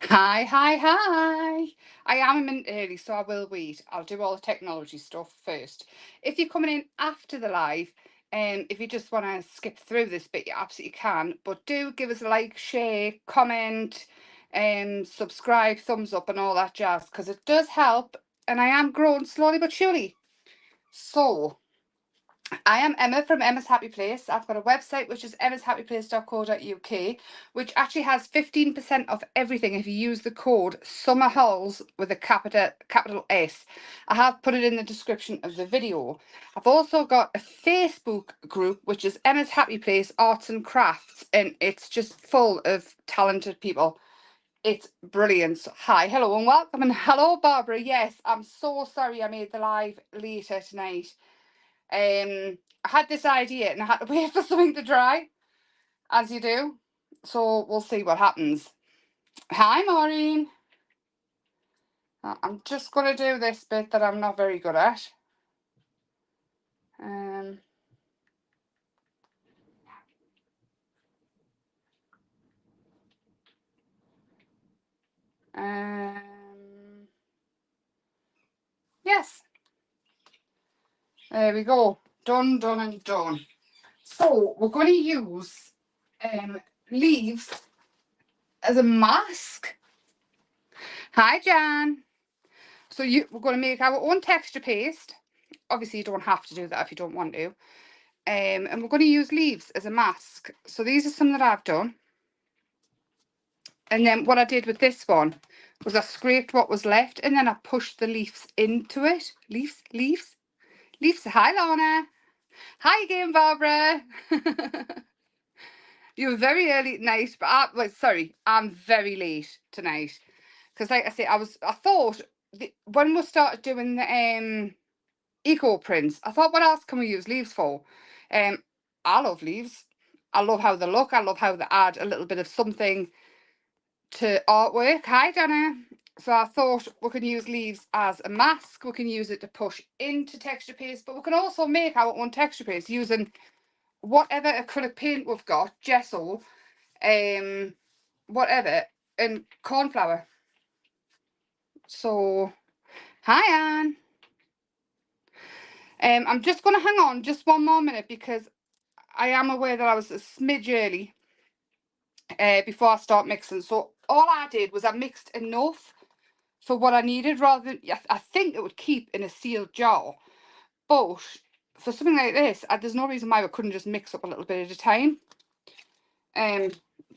Hi, hi, hi. I am a minute early, so I will wait. I'll do all the technology stuff first. If you're coming in after the live, if you just want to skip through this bit, you absolutely can. But do give us a like, share, comment, subscribe, thumbs up, and all that jazz, because it does help. And I am growing slowly but surely. So, I am Emma from Emma's Happy Place. I've got a website which is emmashappyplace.co.uk, which actually has 15% off everything if you use the code SUMMERHOLS with a capital S. I have put it in the description of the video. I've also got a Facebook group which is Emma's Happy Place Arts and Crafts, and it's just full of talented people. It's brilliant. So, hi, hello, and welcome. And hello, Barbara. Yes, I'm so sorry I made the live later tonight. I had this idea and I had to wait for something to dry, as you do. So we'll see what happens. Hi, Maureen. I'm just going to do this bit that I'm not very good at. Um, yes, there we go. Done, done, and done. So we're going to use leaves as a mask. Hi, Jan. So we're going to make our own texture paste. Obviously, you don't have to do that if you don't want to. And we're going to use leaves as a mask. So these are some that I've done. And then what I did with this one was I scraped what was left and then I pushed the leaves into it. Leaves, leaves, leaves. Hi, Lana. Hi again, Barbara. You were very early tonight, but I'm very late tonight. Because like I say, I thought when we started doing the eco prints, I thought, what else can we use leaves for? I love leaves. I love how they look. I love how they add a little bit of something to artwork. Hi, Dana. So I thought we can use leaves as a mask. We can use it to push into texture paste, but we can also make our own texture paste using whatever acrylic paint we've got, gesso, whatever, and corn flour. So, hi, Anne. I'm just going to hang on just one more minute because I am aware that I was a smidge early before I start mixing. So all I did was I mixed enough for what I needed rather than, I think it would keep in a sealed jar. But for something like this, there's no reason why we couldn't just mix up a little bit at a time. So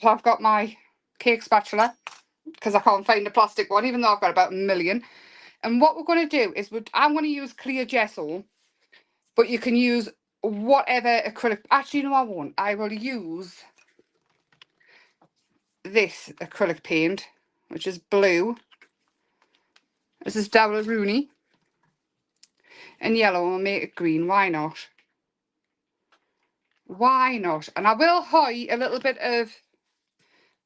I've got my cake spatula because I can't find a plastic one, even though I've got about a million. And what we're going to do is I'm going to use clear gesso, but you can use whatever acrylic. Actually, no, I won't. I will use this acrylic paint, which is blue. This is Dowler Rooney. And yellow, and we'll make it green. Why not? Why not? And I will hide a little bit of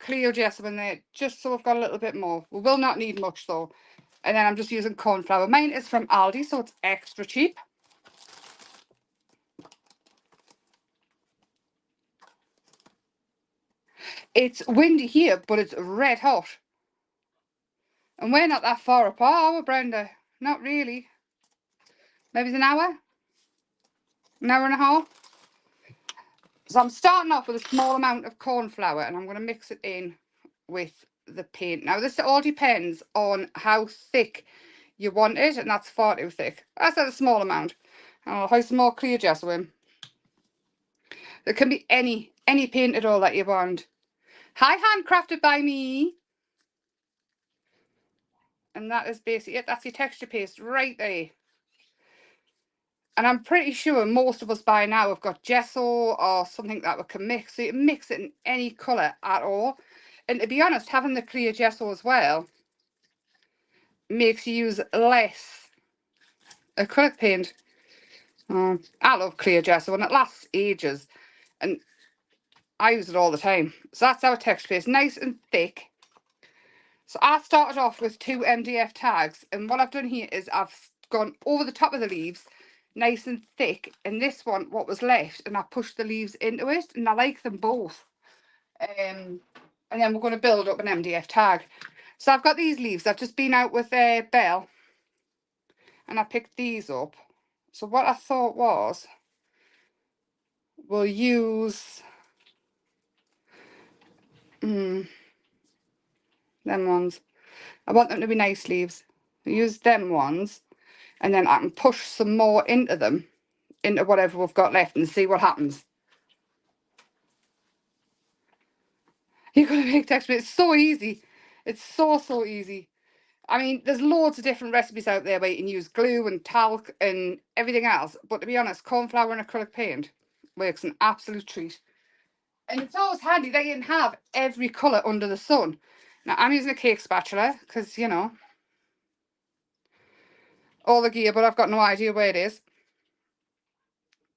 clear gesso in there, just so I've got a little bit more. We will not need much though. And then I'm just using corn flour. Mine is from Aldi, so it's extra cheap. It's windy here, but it's red hot. And we're not that far apart, are we, Brenda? Not really. Maybe it's an hour? An hour and a half? So I'm starting off with a small amount of corn flour and I'm going to mix it in with the paint. Now this all depends on how thick you want it, and that's far too thick. That's a small amount. And I'll have some more clear gesso in. There can be any paint at all that you want. Hi, handcrafted by me. And that is basically it. That's your texture paste right there. And I'm pretty sure most of us by now have got gesso or something that we can mix. So you can mix it in any colour at all. And to be honest, having the clear gesso as well makes you use less acrylic paint. I love clear gesso and it lasts ages. And I use it all the time. So that's our texture paste, nice and thick. So I started off with 2 MDF tags. And what I've done here is I've gone over the top of the leaves, nice and thick, and this one what was left, and I pushed the leaves into it, and I like them both. And then we're going to build up an MDF tag. So I've got these leaves. I've just been out with Belle and I picked these up. So what I thought was, we'll use them ones. I want them to be nice leaves. We'll use them ones, and then I can push some more into them, into whatever we've got left, and see what happens. You're going to make texture. It's so easy. It's so easy. I mean, there's loads of different recipes out there where you can use glue and talc and everything else. But to be honest, corn flour and acrylic paint works an absolute treat. And it's always handy that you can have every colour under the sun. Now, I'm using a cake spatula because, you know, all the gear, but I've got no idea where it is.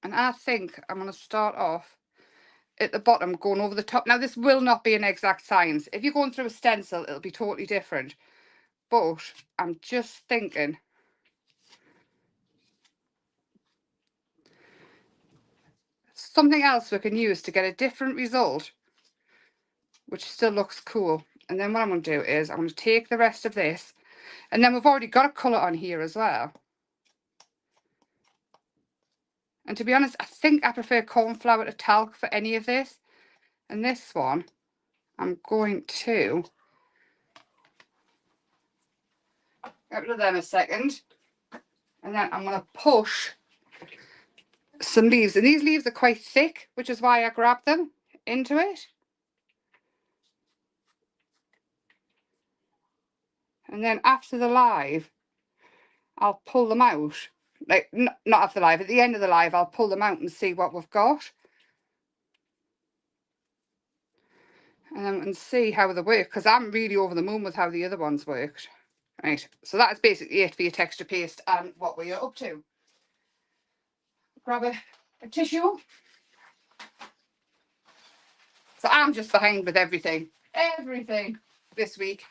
And I think I'm going to start off at the bottom, going over the top. Now, this will not be an exact science. If you're going through a stencil, it'll be totally different. But I'm just thinking, something else we can use to get a different result, which still looks cool. And then what I'm going to do is I'm going to take the rest of this, and then we've already got a colour on here as well. And to be honest, I think I prefer corn flour to talc for any of this. And this one, I'm going to get rid of them a second. And then I'm going to push some leaves. And these leaves are quite thick, which is why I grabbed them into it. And then after the live, I'll pull them out. Like, not after the live, at the end of the live, I'll pull them out and see what we've got. And see how they work, because I'm really over the moon with how the other ones worked. Right, so that's basically it for your texture paste and what we are up to. Grab a tissue. So I'm just behind with everything this week.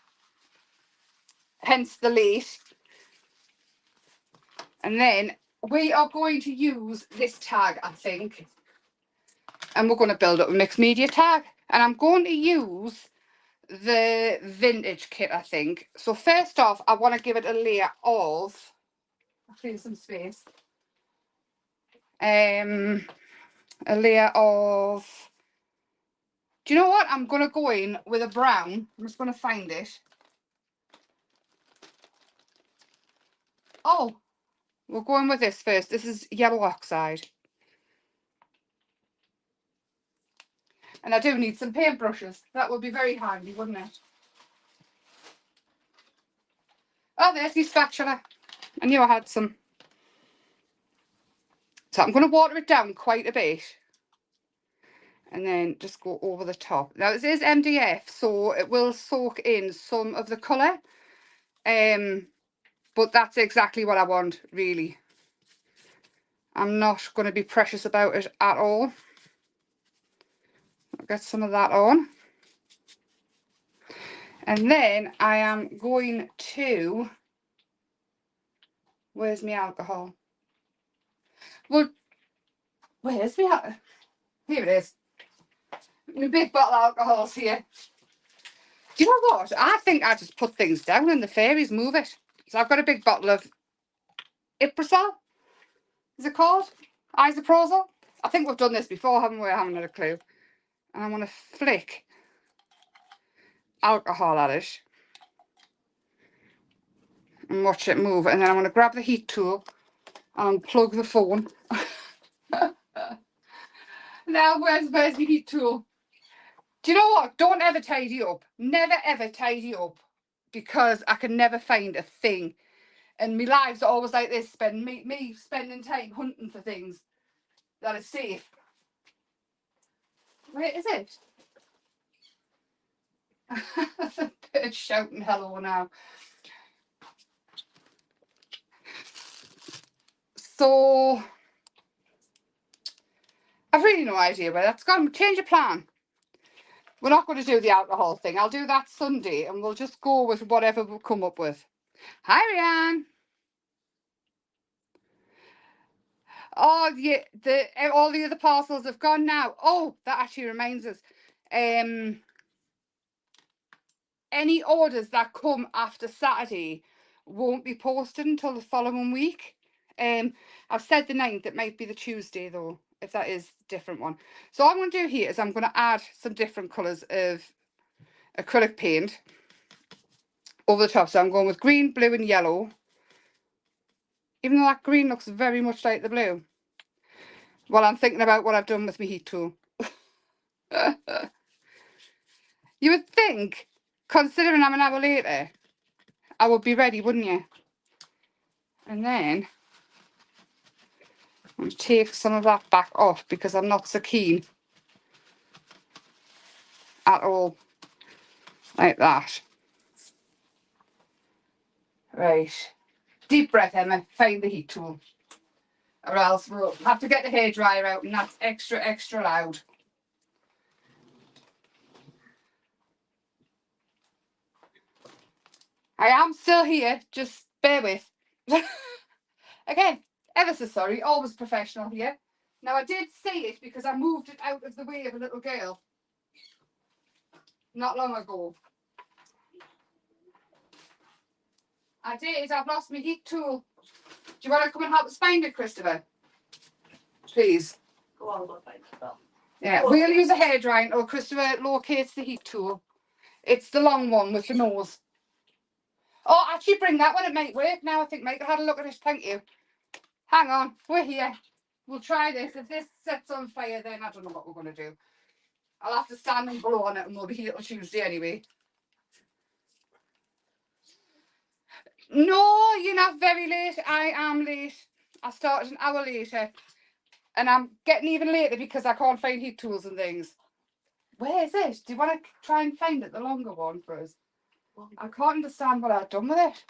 Hence the late. And then we are going to use this tag, I think. And we're going to build up a mixed media tag. And I'm going to use the vintage kit, I think. So first off, I want to give it a layer of, I'll clear some space. A layer of, do you know what? I'm going to go in with a brown. I'm just going to find it. Oh, we're going with this first. This is yellow oxide. And I do need some paintbrushes. That would be very handy, wouldn't it? Oh, there's the spatula. I knew I had some. So I'm going to water it down quite a bit. And then just go over the top. Now, this is MDF, so it will soak in some of the colour. But that's exactly what I want, really. I'm not going to be precious about it at all. I'll get some of that on. And then I am going to, where's my alcohol? Well, where's my alcohol? Here it is. My big bottle of alcohol's here. Do you know what? I think I just put things down and the fairies move it. So I've got a big bottle of Iprosol. Is it called? Isoprazole? I think we've done this before, haven't we? I haven't had a clue. And I'm going to flick alcohol at it and watch it move. And then I'm going to grab the heat tool and unplug the phone. Now, where's the heat tool? Do you know what? Don't ever tidy up. Never, ever tidy up. Because I can never find a thing. And my lives are always like this. Me spending time hunting for things that are safe. Where is it? The bird's shouting hello now. So, I've really no idea where that's gone. Change of plan. We're not going to do the alcohol thing. I'll do that Sunday and we'll just go with whatever we'll come up with. Hi, Rianne. Oh, all the other parcels have gone now. Oh, that actually reminds us. any orders that come after Saturday won't be posted until the following week. I've said the 9th, it might be the Tuesday though, if that is a different one. So all I'm going to do here is I'm going to add some different colours of acrylic paint over the top. So I'm going with green, blue and yellow. Even though that green looks very much like the blue. Well, I'm thinking about what I've done with my heat tool. You would think, considering I'm an hour later, I would be ready, wouldn't you? And then I'm going to take some of that back off because I'm not so keen at all. Like that. Right. Deep breath, Emma. Find the heat tool. Or else we'll have to get the hairdryer out, and that's extra, extra loud. I am still here. Just bear with. Again, ever so sorry. Always professional here. Now, I did see it because I moved it out of the way of a little girl not long ago. I did. I've lost my heat tool. Do you want to come and help us find it, Christopher? Please. Go on, go find it. Yeah, we'll use a hairdryer until Christopher locates the heat tool. It's the long one with the nose. Oh, actually bring that one. It might work now. I think Michael had a look at it. Thank you. Hang on. We're here. We'll try this. If this sets on fire, then I don't know what we're going to do. I'll have to stand and blow on it, and we'll be here till Tuesday anyway. No, you're not very late. I am late. I started an hour later. And I'm getting even later because I can't find heat tools and things. Where is it? Do you want to try and find it, the longer one for us? I can't understand what I've done with it.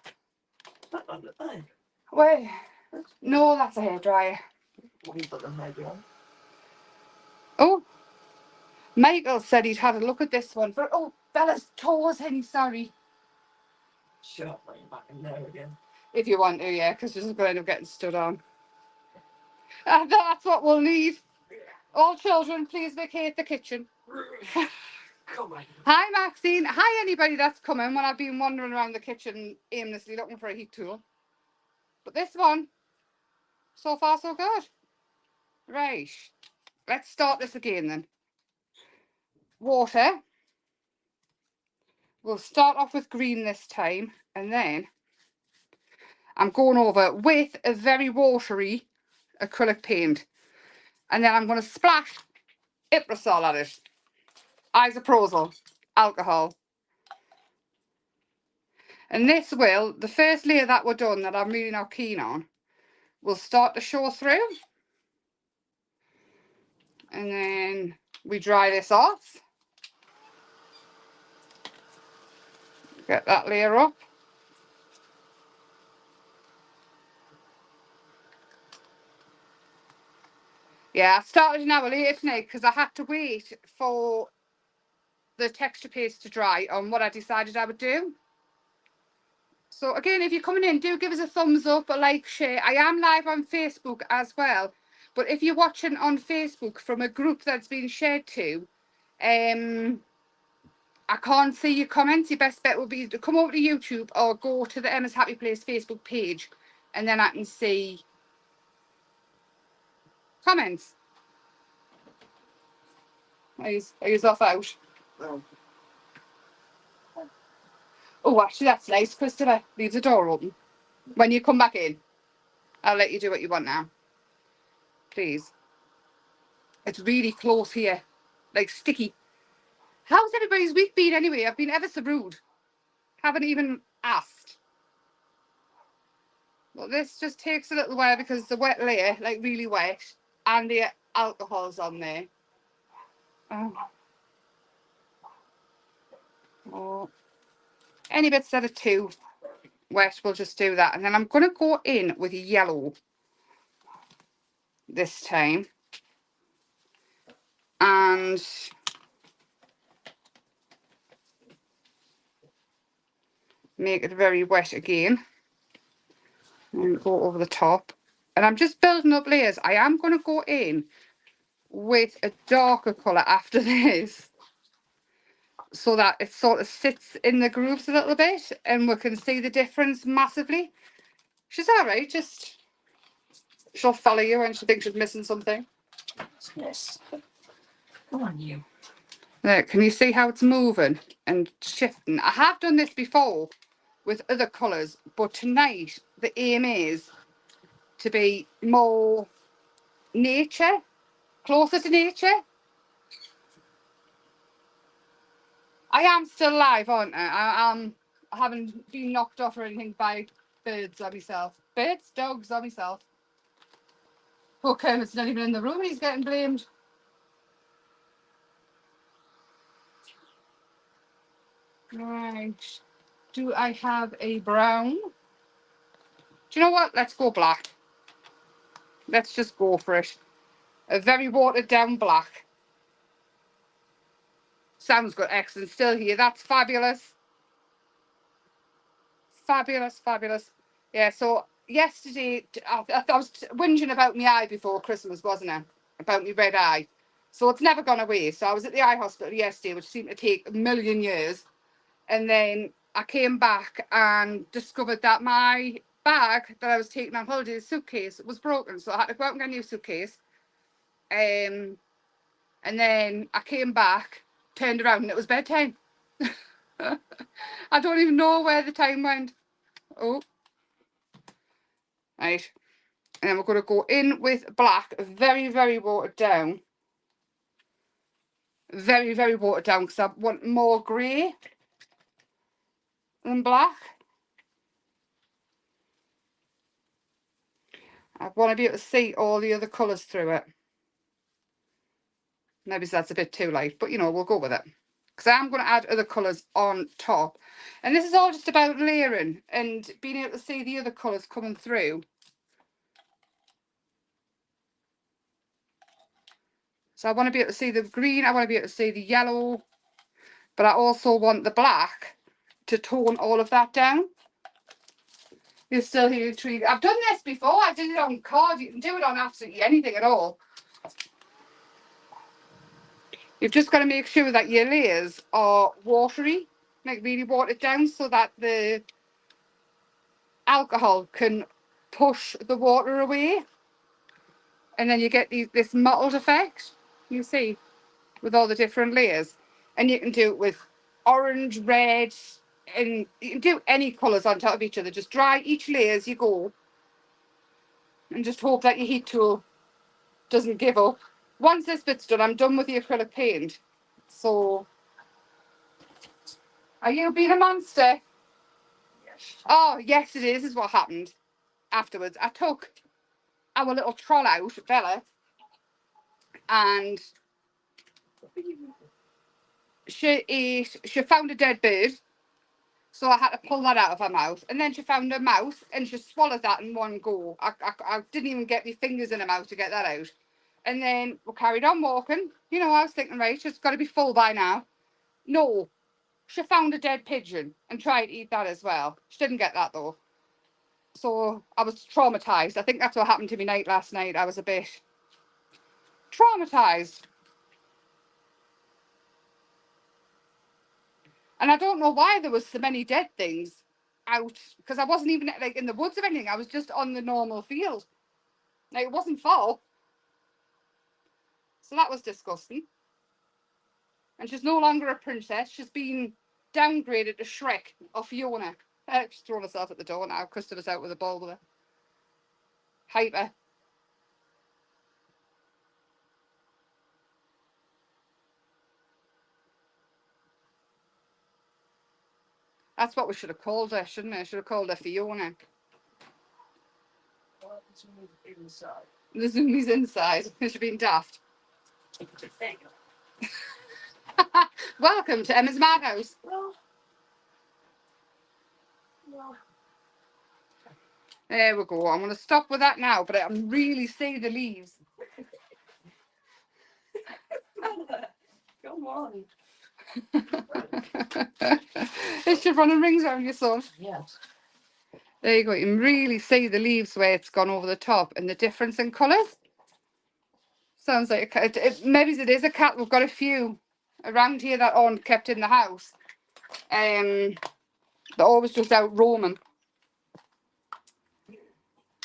That one, look there. Where? No, that's a hairdryer. What you put them maybe on? Oh, Michael said he'd had a look at this one for. Oh, Bella's toes, Henny. Sorry. Sure, put you back in there again. If you want to, yeah, because you're just going to end up getting stood on. That's what we'll need. All children, please vacate the kitchen. Come on. Hi, Maxine. Hi, anybody that's coming when I've been wandering around the kitchen aimlessly looking for a heat tool. But this one, so far so good. Right. Let's start this again then. Water. We'll start off with green this time, and then I'm going over with a very watery acrylic paint. And then I'm going to splash Iprosol at it. Isopropyl alcohol. And this will, the first layer that we're done that I'm really not keen on, will start to show through. And then we dry this off. Get that layer up. Yeah, I started an hour later tonight because I had to wait for the texture paste to dry on what I decided I would do. So again, if you're coming in, do give us a thumbs up, a like, share. I am live on Facebook as well. But if you're watching on Facebook from a group that's been shared to, I can't see your comments. Your best bet would be to come over to YouTube or go to the Emma's Happy Place Facebook page, and then I can see comments. Are you off out? No. Oh, actually, that's nice, Christopher. Leave the door open. When you come back in, I'll let you do what you want now. Please. It's really close here. Like sticky. How's everybody's week been anyway? I've been ever so rude. Haven't even asked. Well, this just takes a little while because the wet layer, like really wet, and the alcohol's on there. Oh. Any bits that are too wet, we'll just do that. And then I'm going to go in with yellow this time. And make it very wet again. And go over the top. And I'm just building up layers. I am going to go in with a darker colour after this. so that it sort of sits in the grooves a little bit and we can see the difference massively. She's all right, just she'll follow you when she thinks she's missing something. Yes. Come on, you. There, can you see how it's moving and shifting? I have done this before with other colours, but tonight the aim is to be more nature, closer to nature. I am still alive, aren't I? I haven't been knocked off or anything by birds or myself. Birds, dogs or myself. Poor Kermit's not even in the room and he's getting blamed. Right. Do I have a brown? Do you know what? Let's go black. Let's just go for it. A very watered down black. Sounds good. Excellent. Still here. That's fabulous. Fabulous, fabulous. Yeah, so yesterday, I was whinging about my eye before Christmas, wasn't I? About my red eye. So it's never gone away. So I was at the eye hospital yesterday, which seemed to take a million years. And then I came back and discovered that my bag that I was taking on holiday, the suitcase, was broken. So I had to go out and get a new suitcase. And then I came back, turned around, and it was bedtime. I don't even know where the time went. Oh, right. And then we're going to go in with black, very, very watered down. Very, very watered down because I want more grey than black. I want to be able to see all the other colours through it. Maybe that's a bit too light, but you know, we'll go with it. Because I'm going to add other colours on top. And this is all just about layering and being able to see the other colours coming through. So I want to be able to see the green, I want to be able to see the yellow, but I also want the black to tone all of that down. You're still here intrigued. I've done this before. I did it on card. You can do it on absolutely anything at all. You've just got to make sure that your layers are watery, like really watered down, so that the alcohol can push the water away. And then you get this mottled effect, you see, with all the different layers. And you can do it with orange, red, and you can do any colours on top of each other. Just dry each layer as you go. And just hope that your heat tool doesn't give up. Once this bit's done, I'm done with the acrylic paint. So, are you being a monster? Yes. Oh, yesterday, this is what happened afterwards. I took our little troll out, Bella, and she found a dead bird. So I had to pull that out of her mouth. And then she found a mouse and she swallowed that in one go. I didn't even get my fingers in her mouth to get that out. And then we carried on walking. You know, I was thinking, right, she's got to be full by now. No, she found a dead pigeon and tried to eat that as well. She didn't get that though. So I was traumatised. I think that's what happened to me night last night. I was a bit traumatised. And I don't know why there was so many dead things out, because I wasn't even like in the woods or anything. I was just on the normal field. Like, it wasn't fall. So that was disgusting. And she's no longer a princess. She's been downgraded to Shrek or Fiona. She's thrown herself at the door now. Customer's out with a ball with her. Hyper. That's what we should have called her, shouldn't we? Should have called her Fiona. Well, the zoom is inside. The zoomies inside. She's been daft. There you go. Welcome to Emma's Madhouse. Well. There we go. I'm going to stop with that now, but I can really see the leaves. Come on. It's just running rings around your son. Yes. There you go. You can really see the leaves where it's gone over the top and the difference in colours. Sounds like a cat. Maybe it is a cat. We've got a few around here that aren't kept in the house. They're always just out roaming.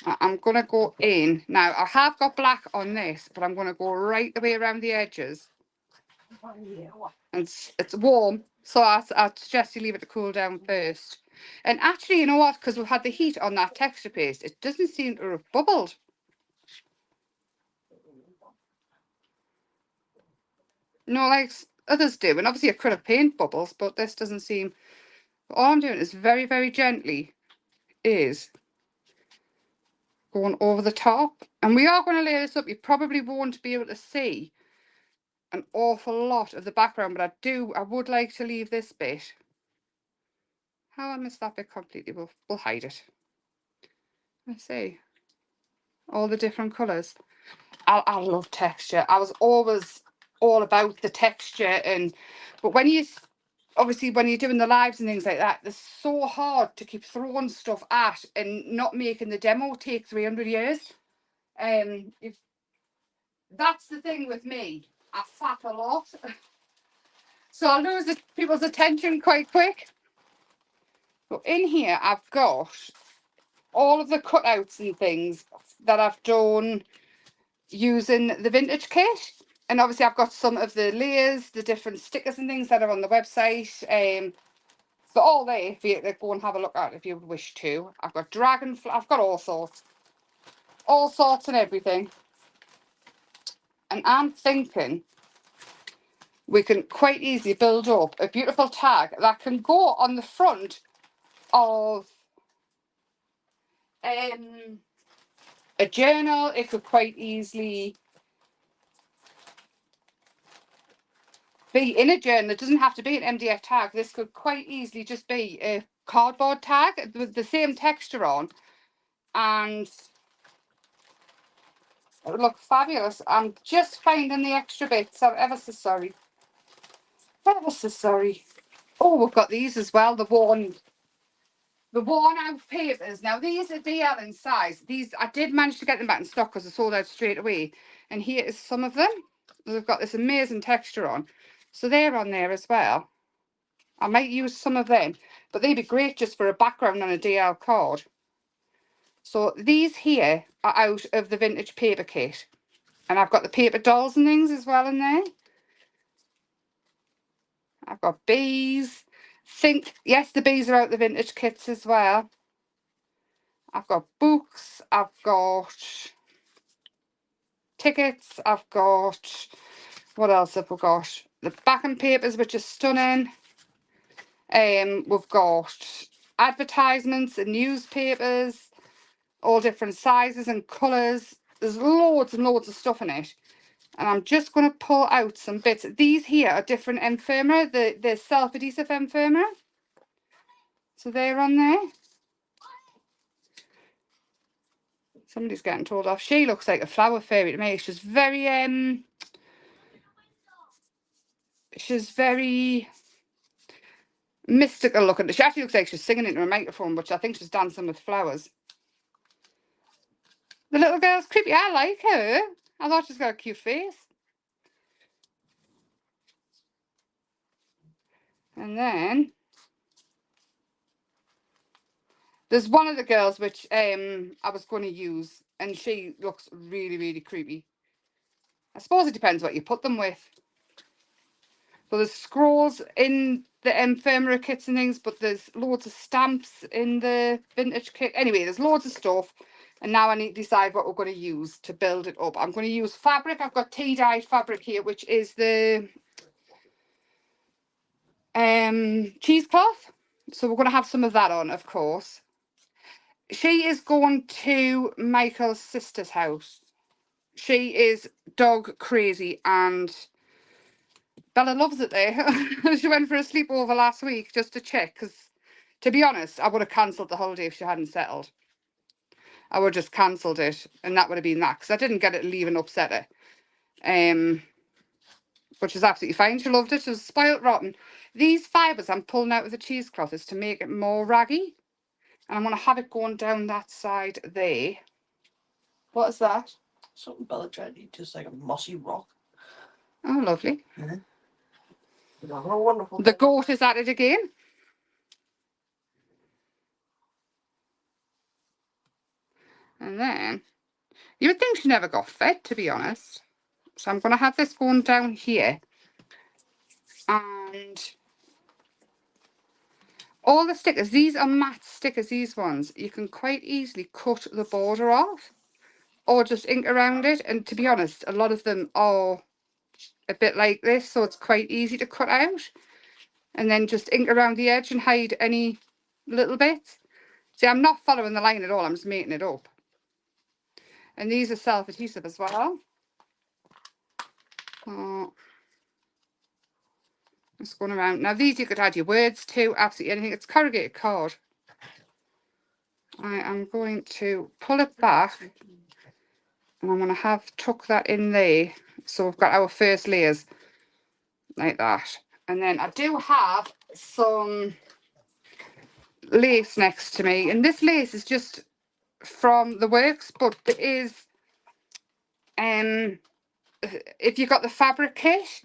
I'm going to go in. Now, I have got black on this, but I'm going to go right the way around the edges. And it's warm, so I suggest you leave it to cool down first. And actually, you know what? Because we've had the heat on that texture paste, it doesn't seem to have bubbled. No, like others do. And obviously acrylic paint bubbles, but this doesn't seem... All I'm doing is very, very gently is going over the top. And we are going to lay this up. You probably won't be able to see an awful lot of the background, but I would like to leave this bit. How I missed that bit completely, we'll hide it. Let's see. All the different colours. I love texture. I was always all about the texture, but when you... Obviously, when you're doing the lives and things like that, it's so hard to keep throwing stuff at and not making the demo take 300 years. That's the thing with me. I fap a lot. So I lose people's attention quite quick. So in here, I've got all of the cutouts and things that I've done using the vintage kit. And obviously, I've got some of the layers, the different stickers and things that are on the website. So all there for you to go and have a look at if you wish to. I've got dragonfly, I've got all sorts and everything. And I'm thinking we can quite easily build up a beautiful tag that can go on the front of a journal. It could quite easily be in a journal. It doesn't have to be an MDF tag. This could quite easily just be a cardboard tag with the same texture on, and it would look fabulous. I'm just finding the extra bits. I'm ever so sorry. Ever so sorry. Oh, we've got these as well. The worn out papers. Now these are DL in size. These I did manage to get them back in stock because I sold out straight away. And here is some of them. They've got this amazing texture on. So they're on there as well. I might use some of them, but they'd be great just for a background on a DL card. So these here are out of the vintage paper kit. And I've got the paper dolls and things as well in there. I've got bees. Yes, the bees are out the vintage kits as well. I've got books. I've got tickets. I've got... What else have we got? The backing papers, which are stunning. We've got advertisements and newspapers, all different sizes and colours. There's loads and loads of stuff in it. And I'm just going to pull out some bits. These here are different ephemera, the self-adhesive ephemera. So they're on there. Somebody's getting told off. She looks like a flower fairy to me. She's very mystical looking. She actually looks like she's singing into a microphone, but I think she's dancing with flowers. The little girl's creepy. I like her. I thought she's got a cute face. And then there's one of the girls which I was going to use, and she looks really, really creepy. I suppose it depends what you put them with. So there's scrolls in the ephemera kits and things, but there's loads of stamps in the vintage kit. Anyway, there's loads of stuff. And now I need to decide what we're going to use to build it up. I'm going to use fabric. I've got tea-dyed fabric here, which is the cheesecloth. So we're going to have some of that on, of course. She is going to Michael's sister's house. She is dog crazy and Bella loves it there. She went for a sleepover last week just to check, because to be honest, I would have cancelled the holiday if she hadn't settled. I would have just cancelled it, and that would have been that, because I didn't get it to leave and upset her. Which is absolutely fine. She loved it. She was spoiled rotten. These fibres I'm pulling out of the cheesecloth is to make it more raggy. And I'm going to have it going down that side there. What is that? Something Bella tried to eat, just like a mossy rock. Oh, lovely. Yeah. Have a wonderful The day. goat is at it again. And then, you would think she never got fed, to be honest. So I'm going to have this going down here. And all the stickers, these are matte stickers, these ones. You can quite easily cut the border off or just ink around it. And to be honest, a lot of them are a bit like this, so it's quite easy to cut out. And then just ink around the edge and hide any little bits. See, I'm not following the line at all, I'm just making it up. And these are self-adhesive as well. Oh, just going around. Now these you could add your words to, absolutely anything. It's corrugated card. I am going to pull it back and I'm going to have tuck that in there. So we've got our first layers like that. And then I do have some lace next to me. And this lace is just from the works, but there is, if you got the fabric kit,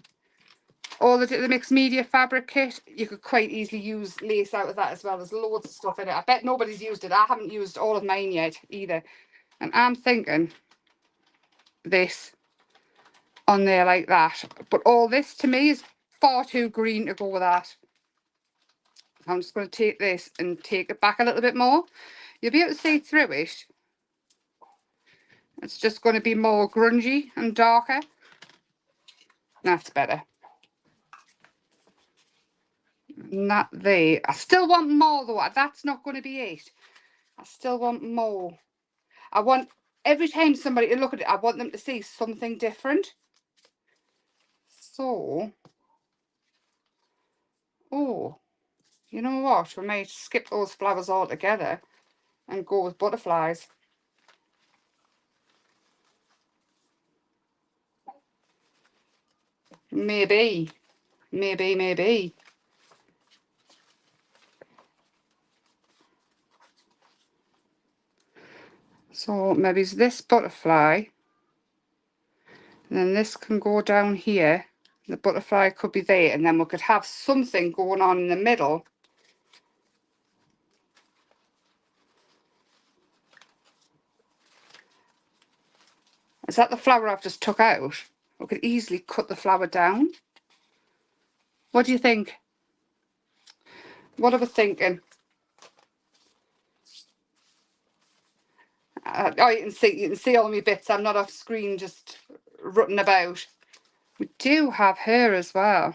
or the mixed media fabric kit, you could quite easily use lace out of that as well. There's loads of stuff in it. I bet nobody's used it. I haven't used all of mine yet either. And I'm thinking this on there like that. But all this to me is far too green to go with that. I'm just going to take this and take it back a little bit more. You'll be able to see through it. It's just going to be more grungy and darker. That's better. And that there. I still want more though. That's not going to be it. I still want more. I want every time somebody to look at it, I want them to see something different. So, oh, you know what? We might skip those flowers altogether and go with butterflies. Maybe, maybe. So maybe it's this butterfly. And then this can go down here. The butterfly could be there. And then we could have something going on in the middle. Is that the flower I've just took out? We could easily cut the flower down. What do you think? What are we thinking? Oh, you can see all my bits. I'm not off screen just rutting about. We do have her as well,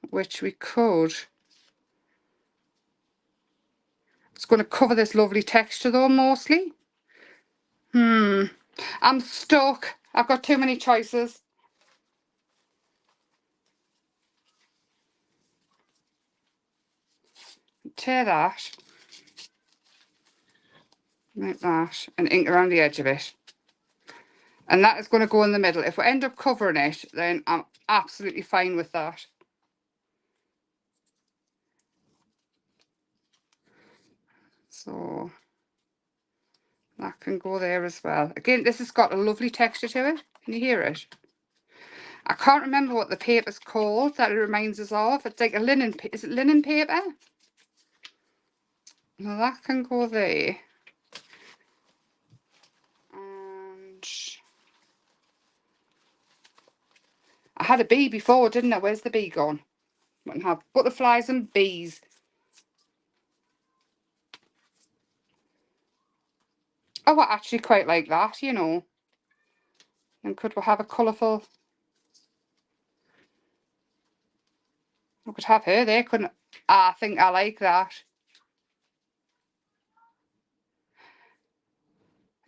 which we could. It's going to cover this lovely texture though, mostly. I'm stuck. I've got too many choices. Tear that. Like that. And ink around the edge of it. And that is going to go in the middle. If we end up covering it, then I'm absolutely fine with that. So that can go there as well. Again, this has got a lovely texture to it. Can you hear it? I can't remember what the paper's called that it reminds us of. It's like a linen, is it linen paper? Now that can go there. And I had a bee before, didn't I? Where's the bee gone? We can have butterflies and bees. Oh, I actually quite like that, you know. And could we have a colourful... We could have her there, couldn't I think I like that.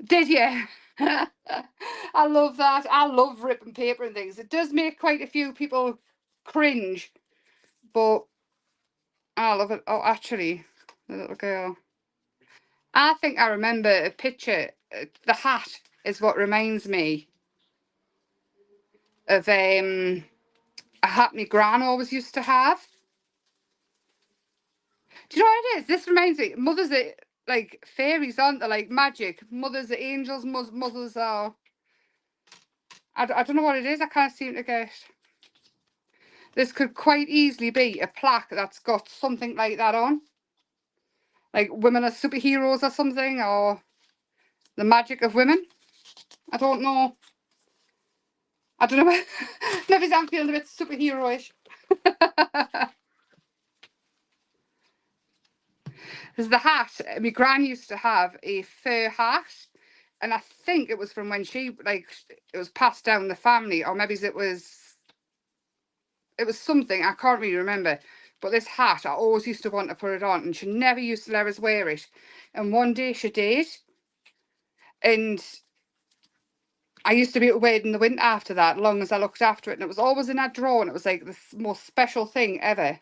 Did you? I love that. I love ripping paper and things. It does make quite a few people cringe, but I love it. Oh, actually, the little girl. I think I remember a picture. The hat is what reminds me of a hat my gran always used to have. Do you know what it is? This reminds me. Mothers are like fairies, aren't they? Like magic. Mothers are angels. Mothers are. I don't know what it is. I can't seem to get. This could quite easily be a plaque that's got something like that on. Like women are superheroes or something, or the magic of women. I don't know. I don't know. Maybe I'm feeling a bit superhero-ish. There's the hat. My gran used to have a fur hat. And I think it was from when she, like, it was passed down the family. Or maybe it was something. I can't really remember. But this hat, I always used to want to put it on. And she never used to let us wear it. And one day she did. And I used to be able to wear it in the winter after that, long as I looked after it. And it was always in that drawer. And it was like the most special thing ever.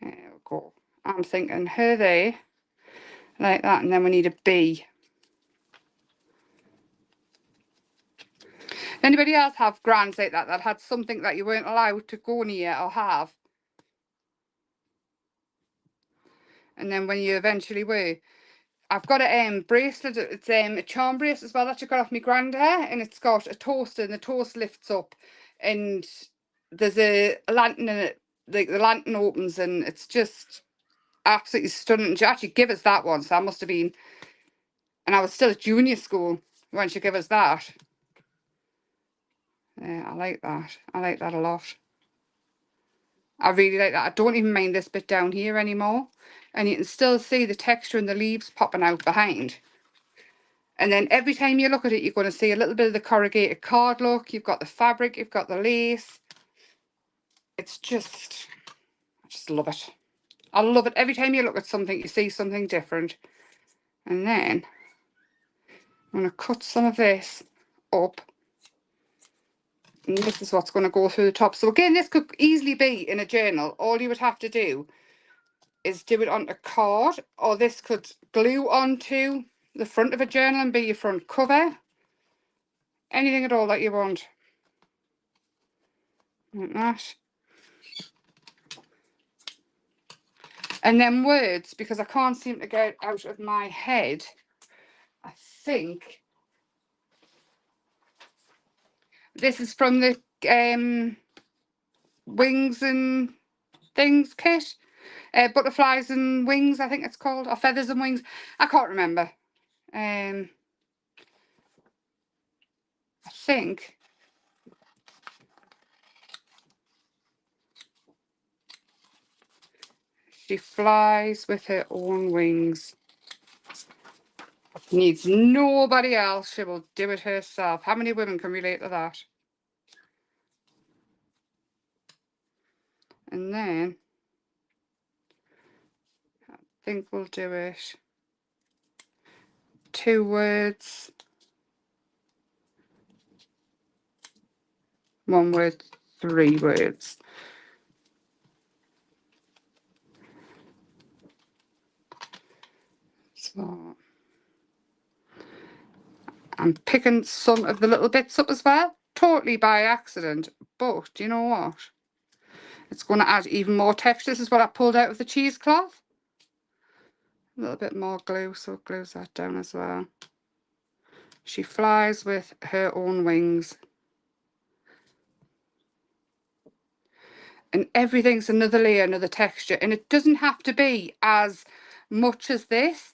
There we go. I'm thinking her there, like that, and then we need a B. Anybody else have grands like that had something that you weren't allowed to go near or have? And then when you eventually were. I've got a bracelet, it's a charm bracelet as well that you got off my granddad, and it's got a toaster, and the toast lifts up, and there's a lantern in it, like the lantern opens, and it's just absolutely stunning. She actually gave us that one, so I must have been, and I was still at junior school when she gave us that. Yeah, I like that. I like that a lot. I really like that. I don't even mind this bit down here anymore. And you can still see the texture and the leaves popping out behind. And then every time you look at it, you're going to see a little bit of the corrugated card look. You've got the fabric, you've got the lace. It's just, I just love it. I love it. Every time you look at something, you see something different. And then I'm going to cut some of this up. And this is what's going to go through the top. So again, this could easily be in a journal. All you would have to do is do it on a card, or this could glue onto the front of a journal and be your front cover. Anything at all that you want. Like that. And then words, because I can't seem to get it out of my head. I think this is from the Wings and Things kit. Butterflies and Wings, I think it's called, or Feathers and Wings. I can't remember. I think she flies with her own wings. Needs nobody else. She will do it herself. How many women can relate to that? And then I think we'll do it 2 words, 1 word, 3 words. So I'm picking some of the little bits up as well, totally by accident, but do you know what? It's going to add even more texture. This is what I pulled out of the cheesecloth. A little bit more glue, so it glues that down as well. She flies with her own wings. And everything's another layer, another texture. And it doesn't have to be as much as this.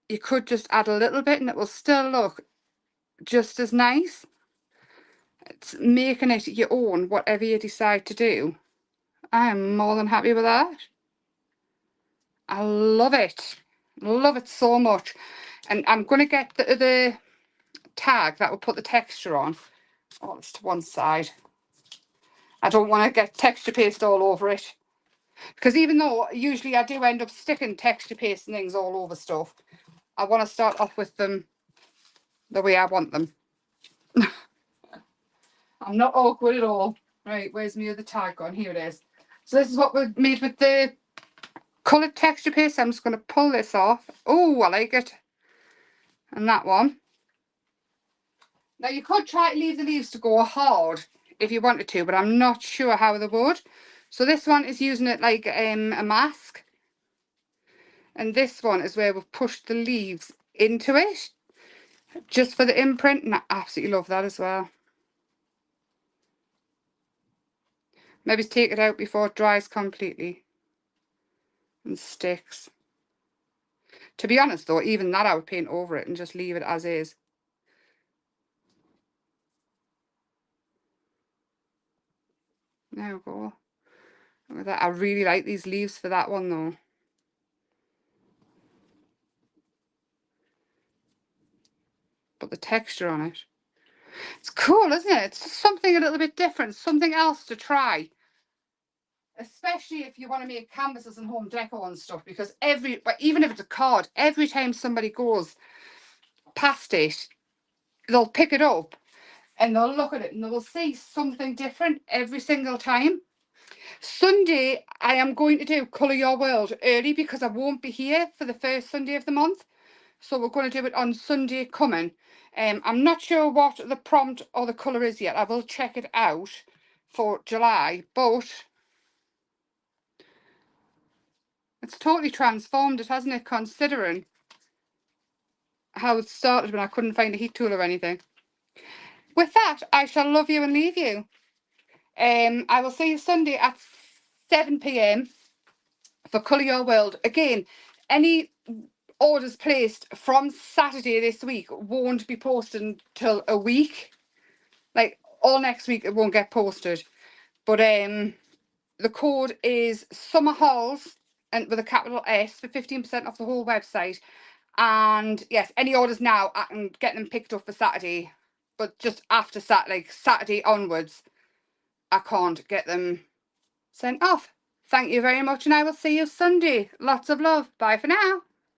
You could just add a little bit and it will still look just as nice. It's making it your own, whatever you decide to do. I'm more than happy with that. I love it. Love it so much. And I'm going to get the other tag that will put the texture on. Oh, it's to one side. I don't want to get texture paste all over it. Because even though usually I do end up sticking texture paste and things all over stuff, I want to start off with them the way I want them. I'm not awkward at all. Right, where's my other tag gone? Here it is. So this is what we made with the coloured texture paste. I'm just going to pull this off. Oh, I like it. And that one. Now you could try to leave the leaves to go hard if you wanted to, but I'm not sure how they would. So this one is using it like a mask. And this one is where we've pushed the leaves into it. just for the imprint, and I absolutely love that as well. Maybe take it out before it dries completely and sticks. To be honest though, even that I would paint over it and just leave it as is. There we go. Look at that. I really like these leaves for that one though. But the texture on it. It's cool, isn't it? It's just something a little bit different, something else to try. Especially if you want to make canvases and home deco and stuff, because even if it's a card, every time somebody goes past it, they'll pick it up and they'll look at it and they'll see something different every single time. Sunday, I am going to do Colour Your World early because I won't be here for the first Sunday of the month. So we're going to do it on Sunday coming. I'm not sure what the prompt or the colour is yet. I will check it out for July, but it's totally transformed it, hasn't it, considering how it started when I couldn't find a heat tool or anything. With that, I shall love you and leave you. I will see you Sunday at 7 p.m. for Colour Your World. Again, any orders placed from Saturday this week won't be posted until a week. Like all next week it won't get posted. But the code is Summer Halls and with a capital S for 15% off the whole website. And yes, any orders now, I can get them picked up for Saturday. But just after Saturday onwards, I can't get them sent off. Thank you very much, and I will see you Sunday. Lots of love. Bye for now.